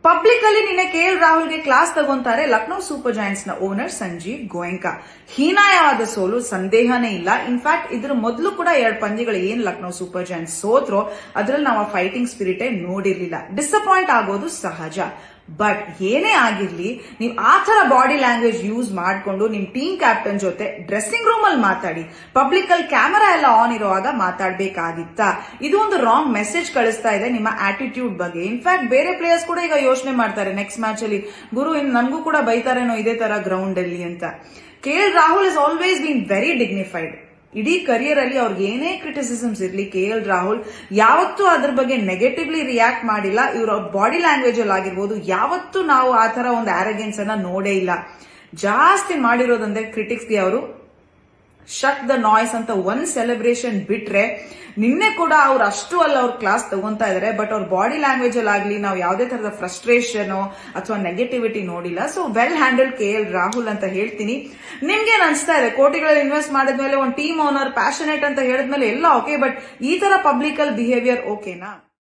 Public ಅಲ್ಲಿ ನಿನ್ನೆ KL ರಾಹುಲ್ಗೆ ಕ್ಲಾಸ್ ತಗೊಂತಾರೆ ಲಕ್ನೋ ಸೂಪರ್ ಜಾಯಿಂಟ್ಸ್ ನ ಓನರ್ ಸಂಜೀವ್ ಗೋಯಂಕಾ. ಹೀನಾಯವಾದ ಸೋಲು, ಸಂದೇಹನೇ ಇಲ್ಲ. ಇನ್ಫ್ಯಾಕ್ಟ್ ಇದ್ರ ಮೊದಲು ಕೂಡ 2 ಪಂದ್ಯಗಳು ಏನ್ ಲಕ್ನೋ ಸೂಪರ್ ಜಾಯಿಂಟ್ಸ್ ಸೋತ್ರೋ ಅದ್ರಲ್ಲಿ ನಾವು ಫೈಟಿಂಗ್ ಸ್ಪಿರಿಟೇ ನೋಡಿರ್ಲಿಲ್ಲ. ಡಿಸಪಾಯಿಂಟ್ ಆಗೋದು ಸಹಜ. ಬಟ್ ಏನೇ ಆಗಿರ್ಲಿ, ನೀವು ಆ ತರ ಬಾಡಿ ಲ್ಯಾಂಗ್ವೇಜ್ ಯೂಸ್ ಮಾಡ್ಕೊಂಡು ನಿಮ್ ಟೀಮ್ ಕ್ಯಾಪ್ಟನ್ ಜೊತೆ ಡ್ರೆಸ್ಸಿಂಗ್ ರೂಮ್ ಅಲ್ಲಿ ಮಾತಾಡಿ, ಪಬ್ಲಿಕ್ ಅಲ್ಲಿ ಕ್ಯಾಮೆರಾ ಎಲ್ಲ ಆನ್ ಇರುವಾಗ ಮಾತಾಡ್ಬೇಕಾಗಿತ್ತ? ಇದು ಒಂದು ರಾಂಗ್ ಮೆಸೇಜ್ ಕಳಿಸ್ತಾ ಇದೆ ನಿಮ್ಮ ಆಟಿಟ್ಯೂಡ್ ಬಗ್ಗೆ. ಇನ್ಫ್ಯಾಕ್ಟ್ ಬೇರೆ ಪ್ಲೇಯರ್ಸ್ ಕೂಡ ಈಗ ಯೋಚನೆ ಮಾಡ್ತಾರೆ ನೆಕ್ಸ್ಟ್ ಮ್ಯಾಚ್ ಅಲ್ಲಿ, ಗುರು ಇನ್ ನನ್ಗೂ ಕೂಡ ಬೈತಾರೇನೋ ಇದೇ ತರ ಗ್ರೌಂಡ್ ಅಲ್ಲಿ ಅಂತ. KL Rahul is always been very dignified. ಇಡೀ ಕರಿಯರ್ ಅಲ್ಲಿ ಅವ್ರಿಗೆ ಏನೇ ಕ್ರಿಟಿಸಿಸಮ್ಸ್ ಇರ್ಲಿ, ಕೆಎಲ್ ರಾಹುಲ್ ಯಾವತ್ತೂ ಅದ್ರ ಬಗ್ಗೆ ನೆಗೆಟಿವ್ಲಿ ರಿಯಾಕ್ಟ್ ಮಾಡಿಲ್ಲ. ಇವರ ಬಾಡಿ ಲ್ಯಾಂಗ್ವೇಜ್ ಅಲ್ಲಿ ಆಗಿರ್ಬೋದು, ಯಾವತ್ತೂ ನಾವು ಆ ತರ ಒಂದು ಆರೋಗ್ಯನ್ಸ್ ಅನ್ನ ನೋಡೇ ಇಲ್ಲ. ಜಾಸ್ತಿ ಮಾಡಿರೋದಂದ್ರೆ ಕ್ರಿಟಿಕ್ಸ್ಗೆ ಅವರು ಶಟ್ ದ ನಾಯ್ಸ್ ಅಂತ ಒಂದ್ ಸೆಲೆಬ್ರೇಷನ್ ಬಿಟ್ರೆ, ನಿನ್ನೆ ಕೂಡ ಅವ್ರು ಅಷ್ಟು ಅಲ್ಲ ಅವ್ರ ಕ್ಲಾಸ್ ತಗೊಂತಾ ಇದಾರೆ. ಬಟ್ ಅವ್ರ ಬಾಡಿ ಲ್ಯಾಂಗ್ವೇಜ್ ಅಲ್ಲಿ ಆಗ್ಲಿ ನಾವು ಯಾವುದೇ ತರದ ಫ್ರಸ್ಟ್ರೇಷನ್ ಅಥವಾ ನೆಗೆಟಿವಿಟಿ ನೋಡಿಲ್ಲ. So well handled KL Rahul ಅಂತ ಹೇಳ್ತೀನಿ. ನಿಮ್ಗೇನ್ ಅನ್ಸ್ತಾ ಇದೆ? ಕೋಟಿಗಳಲ್ಲಿ ಇನ್ವೆಸ್ಟ್ ಮಾಡಿದ್ಮೇಲೆ ಒಂದು ಟೀಮ್ ಓನರ್ ಪ್ಯಾಷನೇಟ್ ಅಂತ ಹೇಳಿದ್ಮೇಲೆ ಎಲ್ಲ ಓಕೆ, ಬಟ್ ಈ ತರ ಪಬ್ಲಿಕ್ ಅಲ್ಲಿ ಬಿಹೇವಿಯರ್ ಓಕೆನಾ?